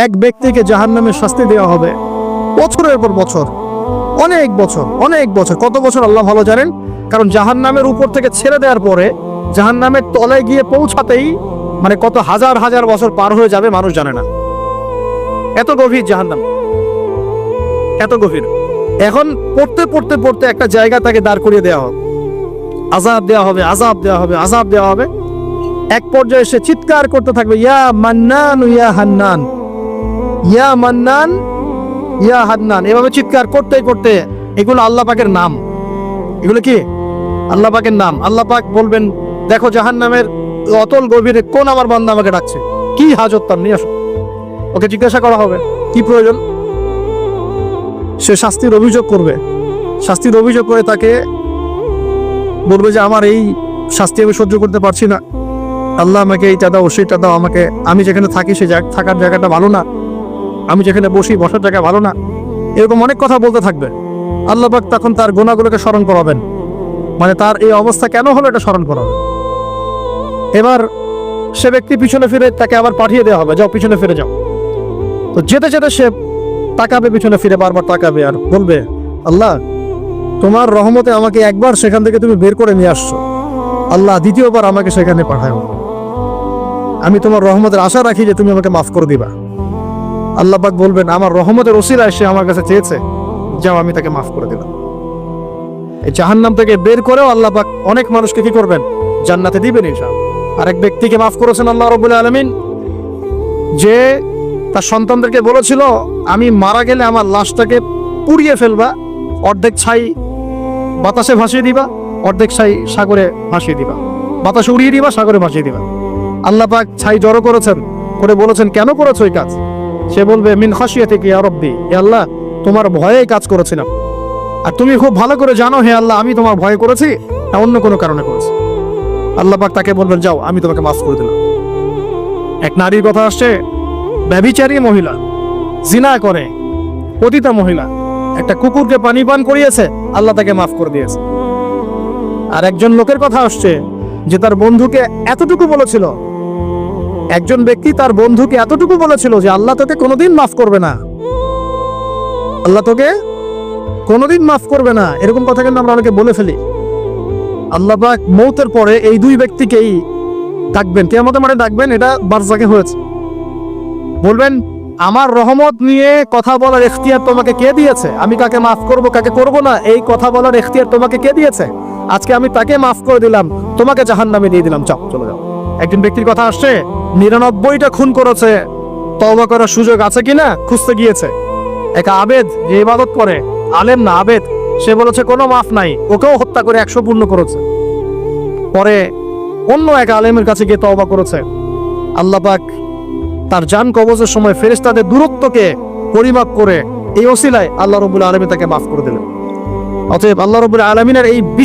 এক ব্যক্তিকে জাহান্নামের শাস্তি দেওয়া হবে বছরের পর বছর, অনেক বছর, অনেক বছর। কত বছর আল্লাহ ভালো জানেন, কারণ জাহান্নামের উপর থেকে ছেড়ে দেওয়ার পরে জাহান্নামের তলায় গিয়ে পৌঁছাতেই মানে কত হাজার হাজার বছর পার হয়ে যাবে মানুষ জানে না। এত গভীর জাহান্নাম, এত গভীর। এখন পড়তে পড়তে পড়তে একটা জায়গা তাকে দাঁড় করিয়ে দেওয়া হবে, আযাব দেওয়া হবে, আযাব দেওয়া হবে, আযাব দেওয়া হবে। এক পর্যায়ে সে চিৎকার করতে থাকবে, ইয়া মান্নান ইয়া হান্নান, ইয়া মান্নান ইয়া হান্নান। এভাবে চিৎকার করতে করতে, এগুলো আল্লাহ পাকের নাম। এগুলো কি আল্লাহ পাকের নাম। আল্লাহ পাক বলবেন, দেখো জাহান্নামের অতল গভীরে কোন আমার বান্দা আমাকে ডাকছে, কি হাজত তার, নিয়ে আসো। ওকে জিজ্ঞাসা করা হবে কি প্রয়োজন। সে শাস্তির অভিযোগ করবে, শাস্তির অভিযোগ করে তাকে বলবে যে আমার এই শাস্তি আমি সহ্য করতে পারছি না, আল্লাহ আমাকে এইটা দাও, সেইটা দাও আমাকে, আমি যেখানে থাকি সে থাকার জায়গাটা ভালো না, আমি যেখানে বসি বসার জায়গা ভালো না, এরকম অনেক কথা বলতে থাকবে। আল্লাহ পাক তখন তার গুনাহগুলোকে স্মরণ করাবেন, মানে তার এই অবস্থা কেন হলো এটা স্মরণ করাবেন। এবার সে ব্যক্তি পিছনে ফিরে, তাকে আবার পাঠিয়ে দেওয়া হবে, যাও পিছনে ফিরে যাও। তো যেতে যেতে সে তাকাবে পিছনে ফিরে, বারবার তাকাবে আর বলবে, আল্লাহ তোমার রহমতে আমাকে একবার সেখান থেকে তুমি বের করে নিয়ে আসছো, আল্লাহ দ্বিতীয়বার আমাকে সেখানে পাঠাও, আমি তোমার রহমতের আশা রাখি যে তুমি আমাকে মাফ করে দিবা। আল্লাহ পাক বলবেন, আমার রহমতের ওসিলায় সে আমার কাছে চেয়েছে, যাও আমি তাকে মাফ করে দিলাম। এই জাহান্নাম থেকে বের করেও আল্লাহ পাক অনেক মানুষকে কি করবেন, জান্নাতে দিবেন ইনশাআল্লাহ। আরেক ব্যক্তিকে মাফ করেছেন আল্লাহ রাব্বুল আলামিন, যে তার সন্তানদেরকে বলেছিল আমি মারা গেলে আমার লাশটাকে পুড়িয়ে ফেলবা, অর্ধেক ছাই বাতাসে ভাসিয়ে দিবা, অর্ধেক ছাই সাগরে ভাসিয়ে দিবা, বাতাসে উড়িয়ে দিবা, সাগরে ভাসিয়ে দিবা। আল্লাহ পাক ছাই জড়ো করেছেন, করে বলেছেন কেন করেছো এই কাজ? সে বলবে মিন খাশিয়াতিকা ইয়া রাব্বি, হে আল্লাহ তোমার ভয়ে কাজ করেছিলাম, আর তুমি খুব ভালো করে জানো হে আল্লাহ আমি তোমার ভয় করেছি না অন্য কোনো কারণে করেছি। আল্লাহ পাক তাকে বলবেন, যাও আমি তোমাকে মাফ করে দিলাম। এক নারীর কথা আসছে, ব্যভিচারী মহিলা, জিনা করে, পতিতা মহিলা, একটা কুকুরকে পানি পান করিয়েছে, আল্লাহ তাকে মাফ করে দিয়েছে। আর একজন লোকের কথা আসছে যে তার বন্ধুকে এতটুকু বলেছিল, একজন ব্যক্তি তার বন্ধুকে এতটুকু বলেছিল যে আল্লাহ তোকে কোনোদিন মাফ করবে না, আল্লাহ তোকে কোনোদিন মাফ করবে না। এরকম কথা কিন্তু আমরা অনেকে বলে ফেলি। আল্লাহ পাক মৌতের পরে এই দুই ব্যক্তিকেই ডাকবেন, কিয়ামতের মাঠে ডাকবেন, এটা বারজাকে হয়েছে। বলবেন, আমার রহমত নিয়ে কথা বলার ইখতিয়ার তোমাকে কে দিয়েছে? আমি কাকে মাফ করব কাকে করব না এই কথা বলার ইখতিয়ার তোমাকে কে দিয়েছে? আজকে আমি তাকে মাফ করে দিলাম, তোমাকে জাহান্নামে দিয়ে দিলাম, যাও চলে যাও। একজন ব্যক্তির কথা আসছে, 99টা খুন করেছে, তওবা করার সুযোগ আছে কিনা খুঁজতে গিয়েছে। এক আবেদ যে ইবাদত করে, আলেম না আবেদ, সে বলেছে কোনো মাফ নাই, ওকেও হত্যা করে 100 পূর্ণ করেছে। পরে অন্য এক আলেমের কাছে গিয়ে তওবা করেছে। আল্লাহ পাক তার জান কবজের সময় ফেরেশতাদের দূরত্বকে পরিমাপ করে এই ওসিলায় আল্লাহ রাব্বুল আলামিন তাকে মাফ করে দিলেন। অতএব আল্লাহ রাব্বুল আলামিনের এই